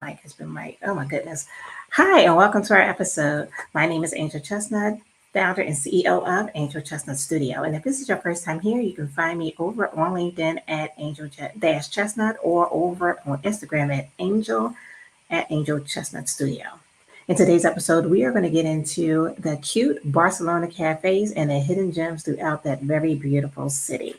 Mic has been mic. Oh my goodness. Hi, and welcome to our episode. My name is Angel Chestnut, founder and CEO of Angel Chestnut Studio. And if this is your first time here, you can find me over on LinkedIn at Angel Chestnut or over on Instagram at Angel Chestnut Studio. In today's episode, we are going to get into the cute Barcelona cafes and the hidden gems throughout that very beautiful city.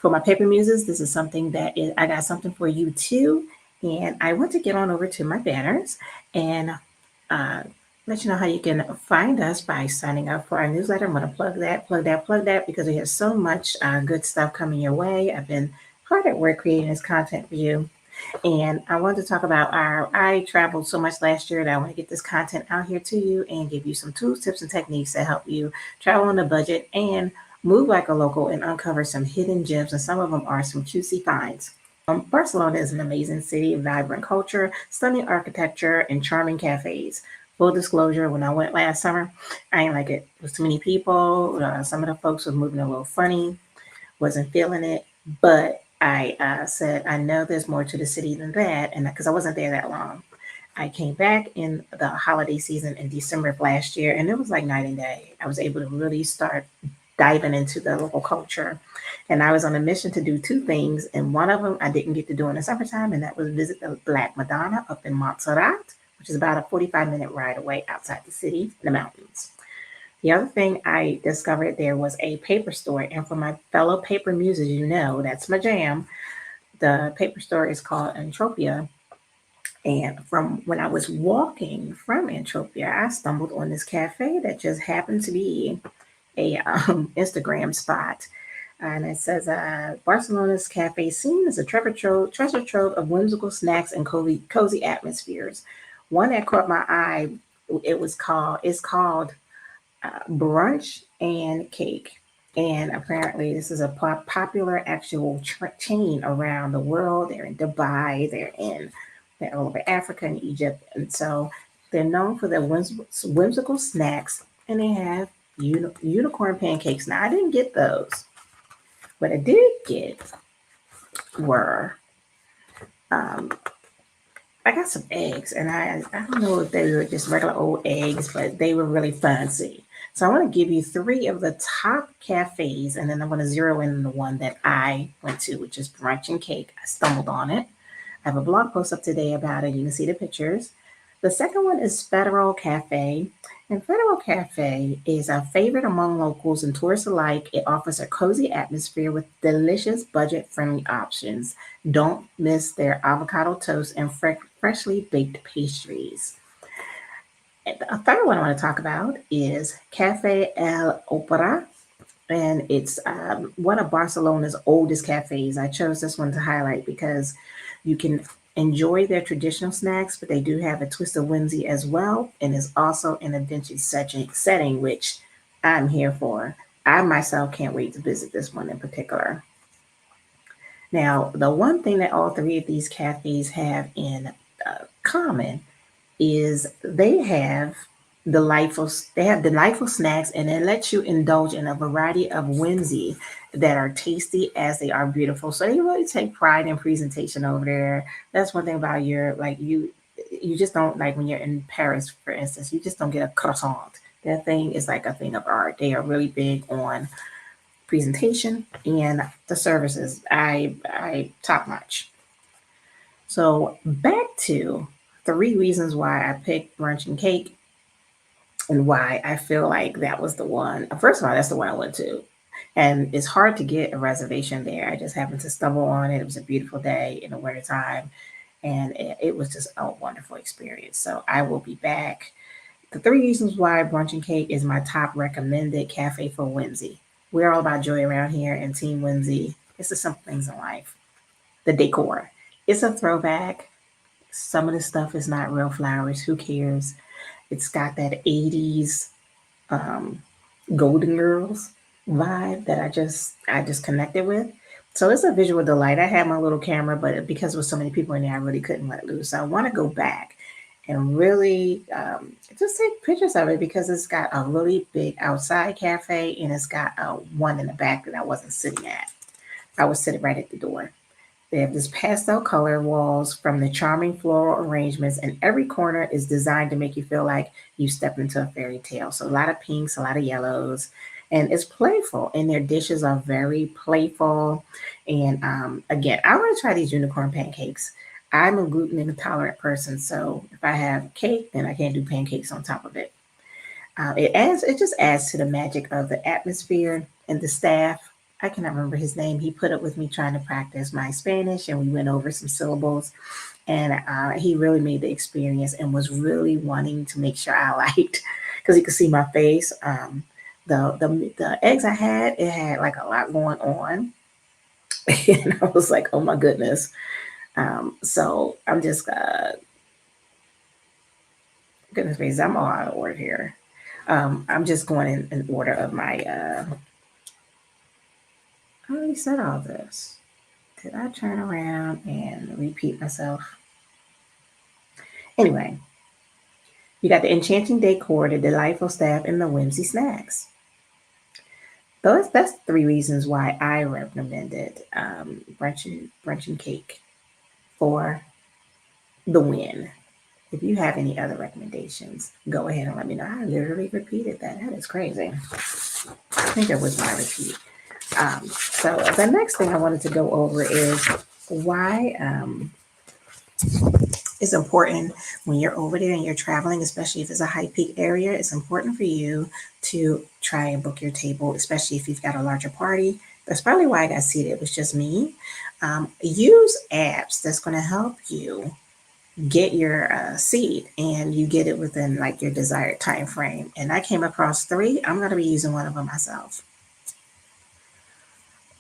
For my paper muses, this is something I got something for you too. And I want to get on over to my banners and uh, let you know how you can find us by signing up for our newsletter. I'm going to plug that, because we have so much good stuff coming your way. I've been hard at work creating this content for you. And I wanted to talk about I traveled so much last year that I want to get this content out here to you and give you some tools, tips, and techniques that help you travel on a budget and move like a local and uncover some hidden gems. And some of them are some juicy finds. Barcelona is an amazing city, vibrant culture, stunning architecture, and charming cafes. Full disclosure, when I went last summer, I didn't like it. There was too many people. Some of the folks were moving a little funny. Wasn't feeling it. But I said, I know there's more to the city than that. And because I wasn't there that long, I came back in the holiday season in December of last year, and it was like night and day. I was able to really start diving into the local culture. And I was on a mission to do two things. And one of them I didn't get to do in the summertime, and that was visit the Black Madonna up in Montserrat, which is about a 45-minute ride away outside the city in the mountains. The other thing I discovered there was a paper store. And for my fellow paper muses, you know that's my jam. The paper store is called Entropia. And from when I was walking from Entropia, I stumbled on this cafe that just happened to be a Instagram spot. And it says Barcelona's cafe scene is a treasure trove of whimsical snacks and cozy atmospheres. One that caught my eye, it's called Brunch and Cake. And apparently, this is a popular actual chain around the world. They're in Dubai, they're all over Africa and Egypt. And so they're known for their whimsical snacks, and they have unicorn pancakes. Now, I didn't get those. What I did get were, um, I got some eggs, and I don't know if they were just regular old eggs, but they were really fancy. So I want to give you three of the top cafes, and then I'm going to zero in on the one that I went to, which is Brunch and Cake. I stumbled on it. I have a blog post up today about it. You can see the pictures. The second one is Federal Cafe. And Federal Cafe is a favorite among locals and tourists alike. It offers a cozy atmosphere with delicious budget-friendly options. Don't miss their avocado toast and freshly baked pastries. And the third one I want to talk about is Café de L'Opera, and it's one of Barcelona's oldest cafes. I chose this one to highlight because you can enjoy their traditional snacks, but they do have a twist of whimsy as well, and is also in a vintage setting, which I'm here for. I myself can't wait to visit this one in particular. Now, the one thing that all three of these cafes have in common is they have delightful snacks, and they let you indulge in a variety of whimsy that are tasty as they are beautiful. So they really take pride in presentation over there. That's one thing about you just don't, like when you're in Paris, for instance, you just don't get a croissant. That thing is like a thing of art. They are really big on presentation, and the services I top notch. So back to three reasons why I picked Brunch and Cake and why I feel like that was the one. First of all, that's the one I went to. And it's hard to get a reservation there. I just happened to stumble on it. It was a beautiful day in the wintertime, and it was just a wonderful experience. So I will be back. The three reasons why Brunch and Cake is my top recommended cafe for whimsy. We're all about joy around here and Team Whimsy. It's the simple things in life. The decor. It's a throwback. Some of the stuff is not real flowers. Who cares? It's got that 80s um, Golden Girls vibe that I just connected with. So it's a visual delight. I had my little camera, but because there was so many people in there, I really couldn't let loose. So I want to go back and really just take pictures of it, because it's got a really big outside cafe, and it's got one in the back that I wasn't sitting at. I was sitting right at the door. They have this pastel color walls from the charming floral arrangements, and every corner is designed to make you feel like you stepped into a fairy tale. So a lot of pinks, a lot of yellows, and it's playful. And their dishes are very playful. And again, I want to try these unicorn pancakes. I'm a gluten intolerant person, so if I have cake, then I can't do pancakes on top of it. It just adds to the magic of the atmosphere and the staff. I cannot remember his name. He put up with me trying to practice my Spanish, and we went over some syllables. And he really made the experience and was really wanting to make sure I liked, because he could see my face. The eggs I had, it had like a lot going on, and I was like, oh my goodness. So I'm just goodness gracious, I'm all out of order here. I'm just going in order of my. I already said all this. Did I turn around and repeat myself? Anyway, you got the enchanting decor, the delightful staff, and the whimsy snacks. That's three reasons why I recommended brunch and cake for the win. If you have any other recommendations, go ahead and let me know. I literally repeated that. That is crazy. I think that was my repeat. So the next thing I wanted to go over is why it's important when you're over there and you're traveling, especially if it's a high peak area. It's important for you to try and book your table, especially if you've got a larger party. That's probably why I got seated. It was just me. Use apps that's going to help you get your seat, and you get it within like your desired time frame. And I came across three. I'm going to be using one of them myself.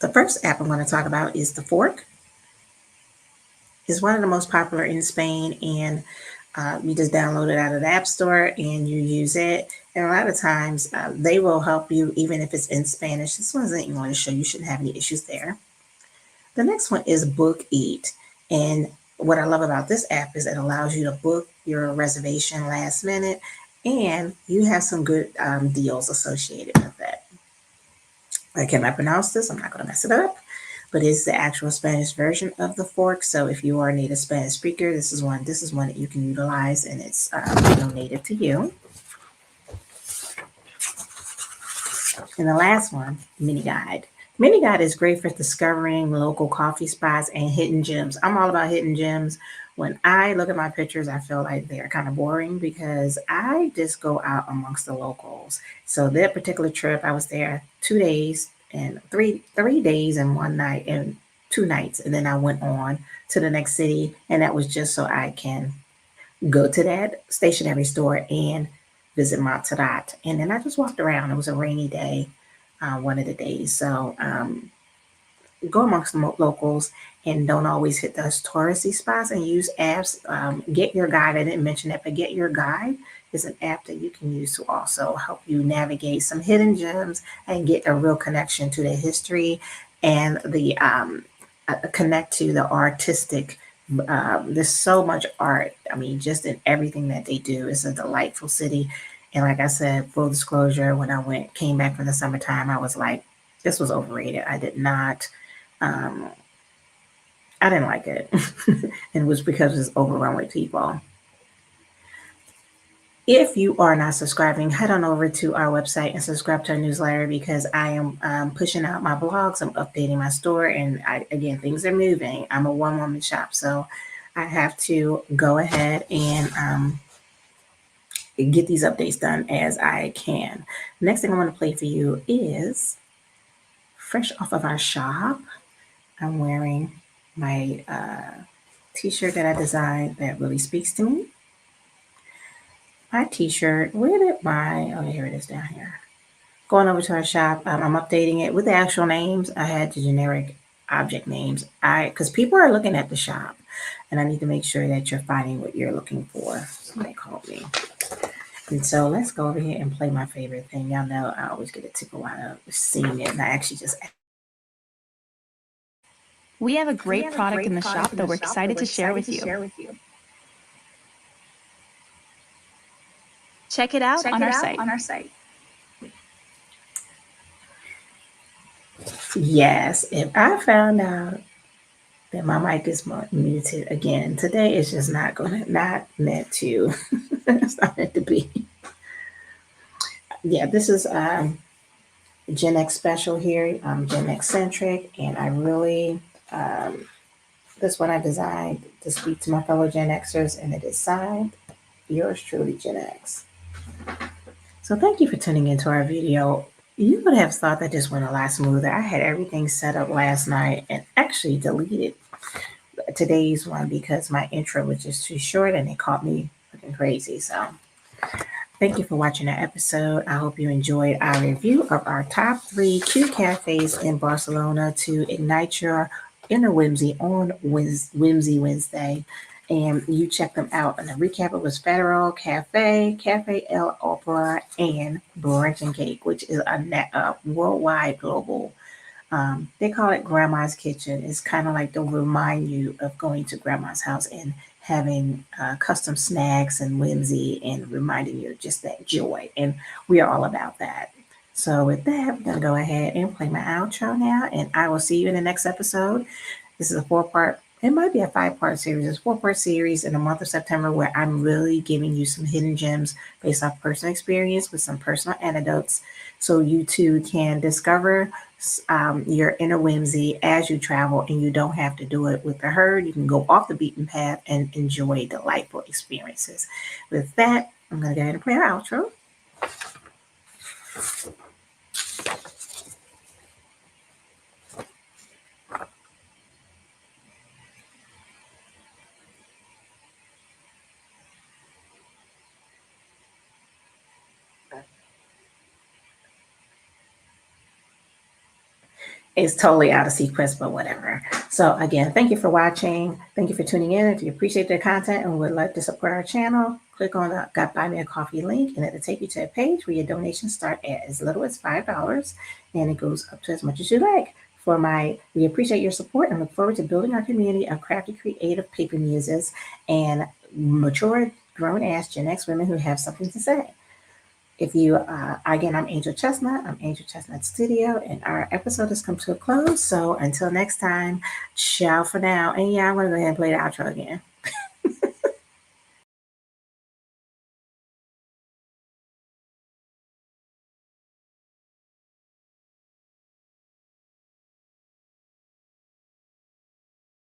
The first app I'm going to talk about is the Fork. It's one of the most popular in Spain, and you just download it out of the App Store and you use it. And a lot of times they will help you even if it's in Spanish. This one's in English, so you shouldn't have any issues there. The next one is Book Eat. And what I love about this app is it allows you to book your reservation last minute, and you have some good deals associated with that. I cannot pronounce this. I'm not going to mess it up, but it's the actual Spanish version of the Fork. So if you are a native Spanish speaker, this is one that you can utilize, and it's native to you. And the last one, Mini Guide. Mini Guide is great for discovering local coffee spots and hidden gems. I'm all about hidden gems. When I look at my pictures, I feel like they're kind of boring because I just go out amongst the locals. So that particular trip, I was there 2 days and three days and one night and 2 nights. And then I went on to the next city, and that was just so I can go to that stationery store and visit Montserrat. And then I just walked around. It was a rainy day, one of the days. So go amongst the locals and don't always hit those touristy spots, and use apps. Get Your Guide. I didn't mention that, but Get Your Guide is an app that you can use to also help you navigate some hidden gems and get a real connection to the history and the connect to the artistic. There's so much art. I mean, just in everything that they do. It's a delightful city. And like I said, full disclosure, when I came back from the summertime, I was like, this was overrated. I did not, I didn't like it. And it was because it's overrun with people. If you are not subscribing, head on over to our website and subscribe to our newsletter, because I am pushing out my blogs. I'm updating my store, and again, things are moving. I'm a one-woman shop, so I have to go ahead and get these updates done as I can. Next thing I want to play for you is fresh off of our shop. I'm wearing my t-shirt that I designed that really speaks to me. My t-shirt, where did here it is down here. Going over to our shop, I'm updating it with the actual names. I had the generic object names. Because people are looking at the shop, and I need to make sure that you're finding what you're looking for. Somebody called me. And so let's go over here and play my favorite thing. Y'all know I always get a tickle out of seeing it, and I actually just... We have a great product in the shop that we're excited to share with you. Check it out on our site. Yes, if I found out Then my mic is muted again. Today is just not meant to. It's not meant to be. Yeah, this is Gen X special here. I'm Gen X centric, and I really this one I designed to speak to my fellow Gen Xers, and it is signed yours truly, Gen X. So thank you for tuning into our video. You would have thought that this went a lot smoother. I had everything set up last night and actually deleted today's one because my intro was just too short and it caught me looking crazy. So thank you for watching our episode. I hope you enjoyed our review of our top 3 cute cafes in Barcelona to ignite your inner whimsy on Whimsy Wednesday. And you check them out. And the recap, it was Federal Cafe, Café de L'Opera, and Brunch and Cake, which is a worldwide global. They call it Grandma's Kitchen. It's kind of like they'll remind you of going to Grandma's house and having custom snacks and whimsy and reminding you of just that joy. And we are all about that. So with that, we're going to go ahead and play my outro now. And I will see you in the next episode. This is a 4-part, it might be a 5-part series. It's a 4-part series in the month of September where I'm really giving you some hidden gems based off personal experience with some personal anecdotes so you too can discover your inner whimsy as you travel, and you don't have to do it with the herd. You can go off the beaten path and enjoy delightful experiences. With that, I'm going to go ahead and play our outro. It's totally out of sequence, but whatever. So again, thank you for watching. Thank you for tuning in. If you appreciate the content and would like to support our channel, click on the Got Buy Me a Coffee link, and it'll take you to a page where your donations start at as little as $5, and it goes up to as much as you like. We appreciate your support and look forward to building our community of crafty, creative paper muses and mature, grown-ass Gen X women who have something to say. If you, again, I'm Angel Chestnut. I'm Angel Chestnut Studio, and our episode has come to a close. So until next time, ciao for now. And yeah, I'm going to go ahead and play the outro again.